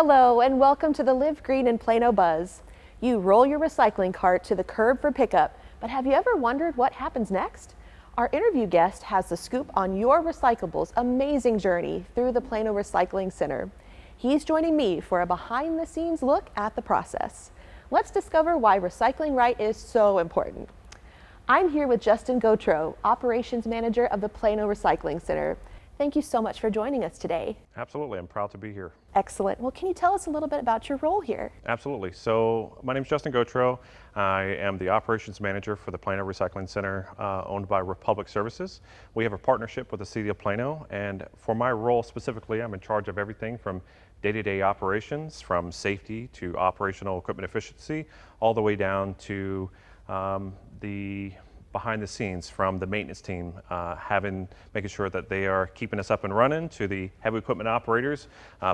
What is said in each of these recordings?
Hello and welcome to the Live Green in Plano Buzz. You roll your recycling cart to the curb for pickup, but have you ever wondered what happens next? Our interview guest has the scoop on your Recyclables' amazing journey through the Plano Recycling Center. He's joining me for a behind-the-scenes look at the process. Let's discover why recycling right is so important. I'm here with Justin Gautreaux, Operations Manager of the Plano Recycling Center. Thank you so much for joining us today. Absolutely, I'm proud to be here. Excellent. Well, can you tell us a little bit about your role here? Absolutely. So my name is Justin Gautreaux. I am the Operations Manager for the Plano Recycling Center, owned by Republic Services. We have a partnership with the City of Plano, and for my role specifically, I'm in charge of everything from day-to-day operations, from safety to operational equipment efficiency, all the way down to the behind the scenes, from the maintenance team, making sure that they are keeping us up and running, to the heavy equipment operators,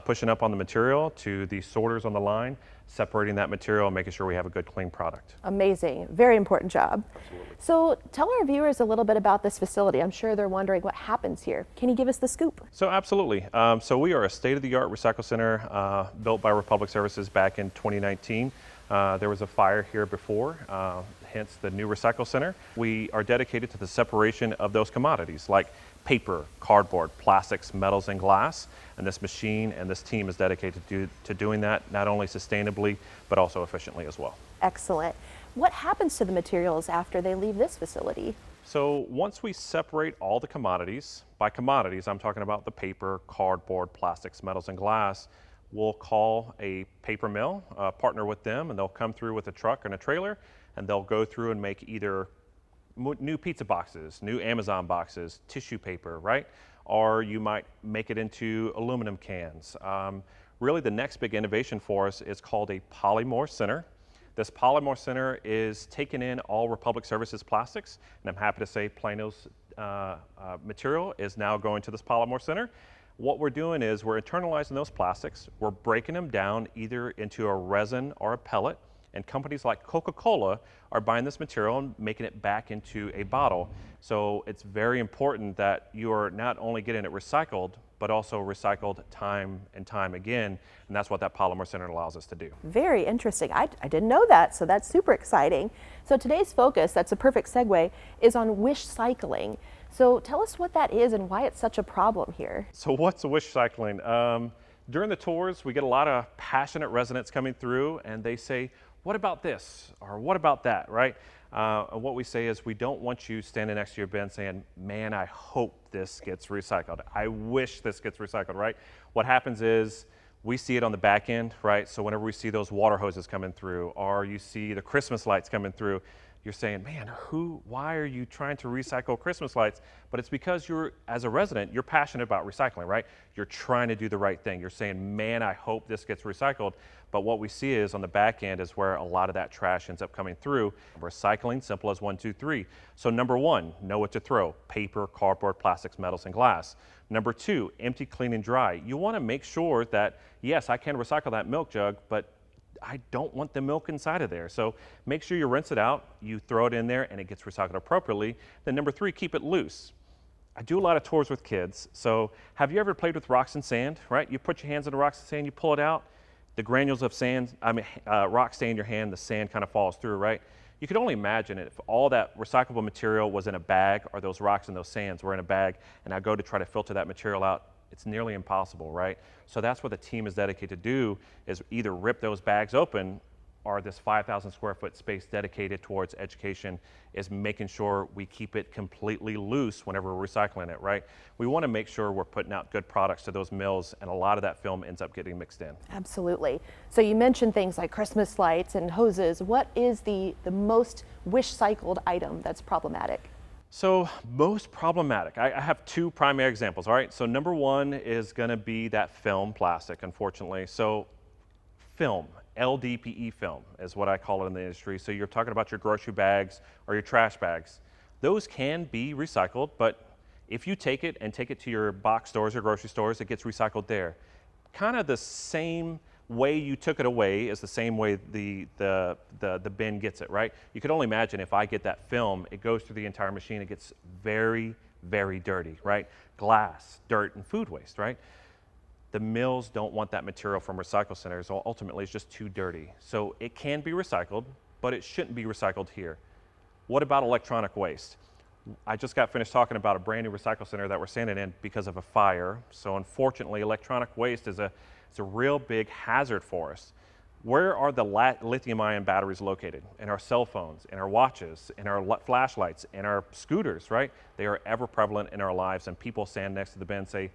pushing up on the material, to the sorters on the line, separating that material and making sure we have a good, clean product. Amazing. Very important job. Absolutely. So tell our viewers a little bit about this facility. I'm sure they're wondering what happens here. Can you give us the scoop? So absolutely. So we are a state-of-the-art recycle center built by Republic Services back in 2019. There was a fire here before, hence the new recycle center. We are dedicated to the separation of those commodities like paper, cardboard, plastics, metals, and glass. And this machine and this team is dedicated to doing that not only sustainably, but also efficiently as well. Excellent. What happens to the materials after they leave this facility? So once we separate all the commodities, by commodities, I'm talking about the paper, cardboard, plastics, metals, and glass, we'll call a paper mill, partner with them, and they'll come through with a truck and a trailer, and they'll go through and make either new pizza boxes, new Amazon boxes, tissue paper, right? Or you might make it into aluminum cans. Really, the next big innovation for us is called a Polymorph Center. This Polymorph Center is taking in all Republic Services plastics, and I'm happy to say Plano's material is now going to this Polymorph Center. What we're doing is we're internalizing those plastics, we're breaking them down either into a resin or a pellet, and companies like Coca-Cola are buying this material and making it back into a bottle. So it's very important that you are not only getting it recycled, but also recycled time and time again, and that's what that Polymer Center allows us to do. Very interesting. I didn't know that, so that's super exciting. So today's focus, that's a perfect segue, is on wish cycling. So tell us what that is and why it's such a problem here. So what's wish cycling? During the tours, we get a lot of passionate residents coming through, and they say, what about this? Or what about that, right? And what we say is, we don't want you standing next to your bin saying, man, I hope this gets recycled. I wish this gets recycled, right? What happens is, we see it on the back end, right? So whenever we see those water hoses coming through, or you see the Christmas lights coming through, you're saying, man, why are you trying to recycle Christmas lights? But it's because as a resident, you're passionate about recycling, right? You're trying to do the right thing. You're saying, man, I hope this gets recycled. But what we see is on the back end is where a lot of that trash ends up coming through. Recycling, simple as 1, 2, 3. So number one, know what to throw: paper, cardboard, plastics, metals, and glass. Number two, empty, clean, and dry. You want to make sure that, yes, I can recycle that milk jug, but I don't want the milk inside of there. So make sure you rinse it out, you throw it in there, and it gets recycled appropriately. Then number three, keep it loose. I do a lot of tours with kids. So have you ever played with rocks and sand, right? You put your hands in the rocks and sand, you pull it out, the granules of rock stay in your hand, the sand kind of falls through, right? You could only imagine it if all that recyclable material was in a bag, or those rocks and those sands were in a bag, and I go to try to filter that material out. It's nearly impossible, right? So that's what the team is dedicated to do, is either rip those bags open, or this 5,000 square foot space dedicated towards education is making sure we keep it completely loose whenever we're recycling it, right? We want to make sure we're putting out good products to those mills, and a lot of that film ends up getting mixed in. Absolutely. So you mentioned things like Christmas lights and hoses. What is the most wish cycled item that's problematic? So most problematic, I have two primary examples, all right? So number one is gonna be that film plastic, unfortunately. So film, LDPE film is what I call it in the industry. So you're talking about your grocery bags or your trash bags. Those can be recycled, but if you take it to your box stores or grocery stores, it gets recycled there. Kind of the same way you took it away is the same way the bin gets it, right? You could only imagine if I get that film, it goes through the entire machine, it gets very, very dirty, right? Glass, dirt, and food waste, right? the mills don't want that material from recycle centers. Ultimately, it's just too dirty. So it can be recycled, but it shouldn't be recycled here. What about electronic waste? I just got finished talking about a brand new recycle center that we're standing in because of a fire. So unfortunately, electronic waste is a real big hazard for us. Where are the lithium-ion batteries located? In our cell phones, in our watches, in our flashlights, in our scooters, right? They are ever prevalent in our lives, and people stand next to the bin and say,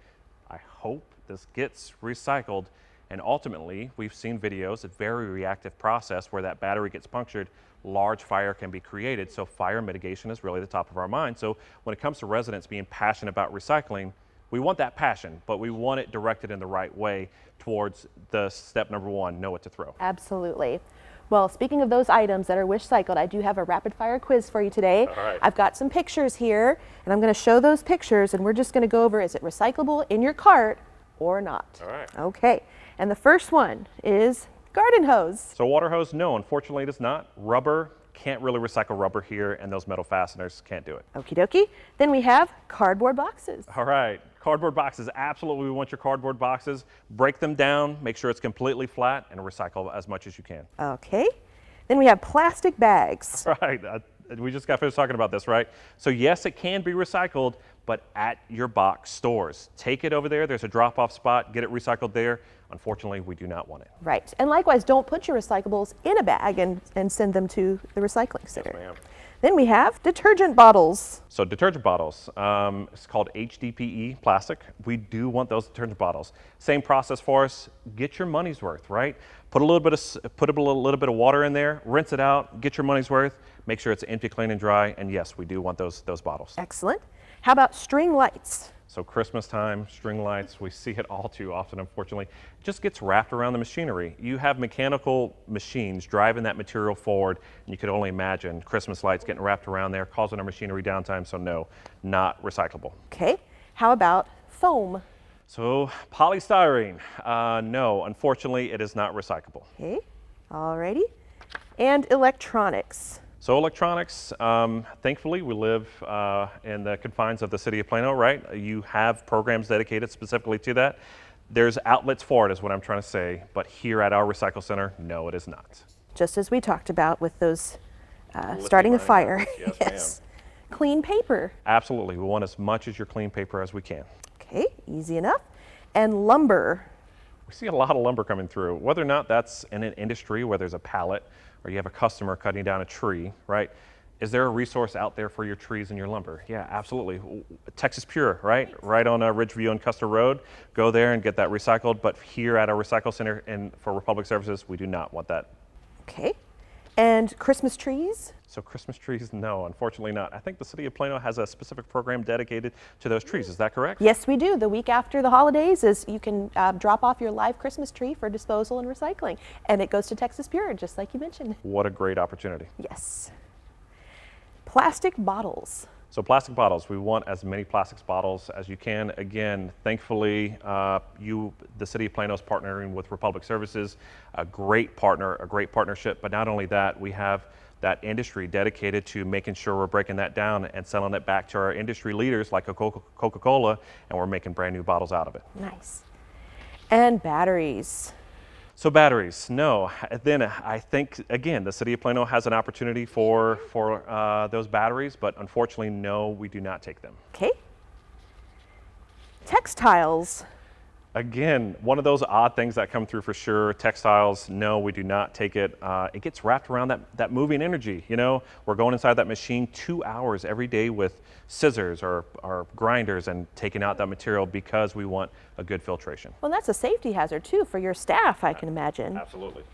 I hope this gets recycled. And ultimately, we've seen videos, a very reactive process where that battery gets punctured, large fire can be created. So fire mitigation is really the top of our mind. So when it comes to residents being passionate about recycling, we want that passion, but we want it directed in the right way towards the step number one, know what to throw. Absolutely. Well, speaking of those items that are wish cycled, I do have a rapid fire quiz for you today. All right. I've got some pictures here, and I'm going to show those pictures, and we're just going to go over, is it recyclable in your cart or not? All right. Okay. And the first one is garden hose. So water hose, no, unfortunately it is not. Rubber, can't really recycle rubber here, and those metal fasteners can't do it. Okie dokie. Then we have cardboard boxes. All right, cardboard boxes, absolutely we want your cardboard boxes. Break them down, make sure it's completely flat, and recycle as much as you can. Okay. Then we have plastic bags. Right, we just got finished talking about this, right? So yes, it can be recycled, but at your box stores. Take it over there, there's a drop-off spot, get it recycled there. Unfortunately, we do not want it. Right. And likewise, don't put your recyclables in a bag and send them to the recycling center. Yes, ma'am. Then we have detergent bottles. So detergent bottles, it's called HDPE plastic. We do want those detergent bottles. Same process for us. Get your money's worth, right? Put a little bit of water in there, rinse it out, get your money's worth. Make sure it's empty, clean, and dry. And yes, we do want those bottles. Excellent. How about string lights? So Christmas time, string lights, we see it all too often, unfortunately. It just gets wrapped around the machinery. You have mechanical machines driving that material forward, and you could only imagine Christmas lights getting wrapped around there, causing our machinery downtime, so no, not recyclable. Okay. How about foam? So polystyrene, no, unfortunately, it is not recyclable. Okay. Alrighty. And electronics. So electronics, thankfully we live in the confines of the city of Plano, right? You have programs dedicated specifically to that. There's outlets for it is what I'm trying to say, but here at our recycle center, no, it is not. Just as we talked about with those starting a fire. Yes, Yes. Clean paper. Absolutely, we want as much as your clean paper as we can. Okay, easy enough. And lumber. We see a lot of lumber coming through, whether or not that's in an industry where there's a pallet or you have a customer cutting down a tree, right? Is there a resource out there for your trees and your lumber? Yeah, absolutely. Texas Pure, right? Right on Ridgeview and Custer Road. Go there and get that recycled. But here at our recycle center and for Republic Services, we do not want that. Okay. And Christmas trees? So Christmas trees, no, unfortunately not. I think the city of Plano has a specific program dedicated to those trees. Is that correct? Yes, we do. The week after the holidays is you can drop off your live Christmas tree for disposal and recycling. And it goes to Texas Pure, just like you mentioned. What a great opportunity. Yes. Plastic bottles. So plastic bottles, we want as many plastics bottles as you can. Again, thankfully, the city of Plano is partnering with Republic Services, a great partner, a great partnership. But not only that, we have that industry dedicated to making sure we're breaking that down and selling it back to our industry leaders like Coca-Cola, and we're making brand new bottles out of it. Nice. And batteries. So batteries, no. Then I think, again, the city of Plano has an opportunity for those batteries, but unfortunately, no, we do not take them. Okay. Textiles. Again, one of those odd things that come through for sure. Textiles, no, we do not take it. It gets wrapped around that moving energy. You know, we're going inside that machine 2 hours every day with scissors or grinders and taking out that material because we want a good filtration. Well, that's a safety hazard too for your staff, I can imagine. Absolutely.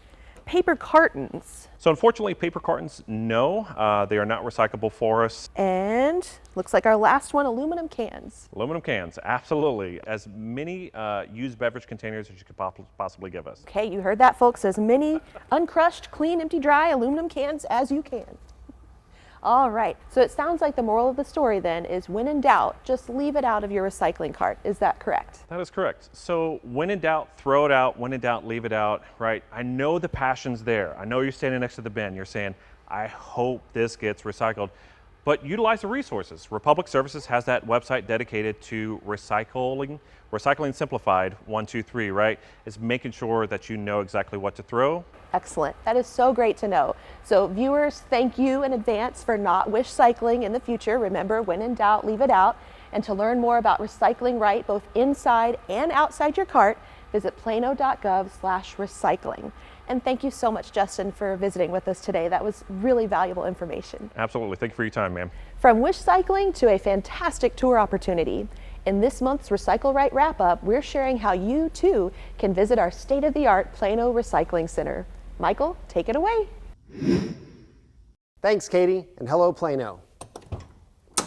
Paper cartons. So unfortunately, paper cartons, no, they are not recyclable for us. And looks like our last one, aluminum cans. Aluminum cans, absolutely. As many used beverage containers as you could possibly give us. Okay, you heard that, folks. As many uncrushed, clean, empty, dry aluminum cans as you can. All right, so it sounds like the moral of the story then is when in doubt, just leave it out of your recycling cart. Is that correct? That is correct. So when in doubt, throw it out. When in doubt, leave it out, right? I know the passion's there. I know you're standing next to the bin. You're saying, I hope this gets recycled. but utilize the resources. Republic Services has that website dedicated to recycling simplified 123, right? It's making sure that you know exactly what to throw. Excellent. That is so great to know. So viewers, thank you in advance for not wish cycling in the future. Remember, when in doubt, leave it out. And to learn more about recycling right, both inside and outside your cart, visit plano.gov/recycling. And thank you so much, Justin, for visiting with us today. That was really valuable information. Absolutely. Thank you for your time, ma'am. From wish cycling to a fantastic tour opportunity, in this month's Recycle Right wrap-up, we're sharing how you, too, can visit our state-of-the-art Plano Recycling Center. Michael, take it away. Thanks, Katie, and hello, Plano.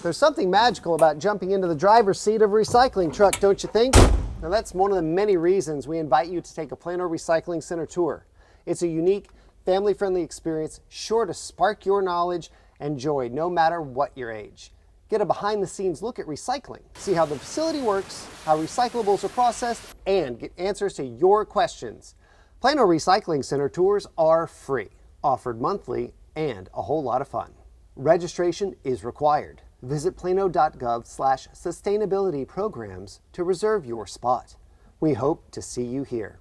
There's something magical about jumping into the driver's seat of a recycling truck, don't you think? Now, that's one of the many reasons we invite you to take a Plano Recycling Center tour. It's a unique, family-friendly experience sure to spark your knowledge and joy no matter what your age. Get a behind-the-scenes look at recycling, see how the facility works, how recyclables are processed, and get answers to your questions. Plano Recycling Center tours are free, offered monthly, and a whole lot of fun. Registration is required. Visit plano.gov/sustainability programs to reserve your spot. We hope to see you here.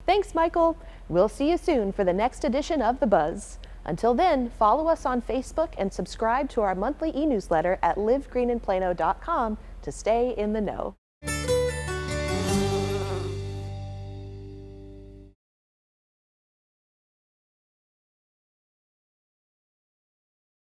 Thanks, Michael. We'll see you soon for the next edition of The Buzz. Until then, follow us on Facebook and subscribe to our monthly e-newsletter at livegreeninplano.com to stay in the know.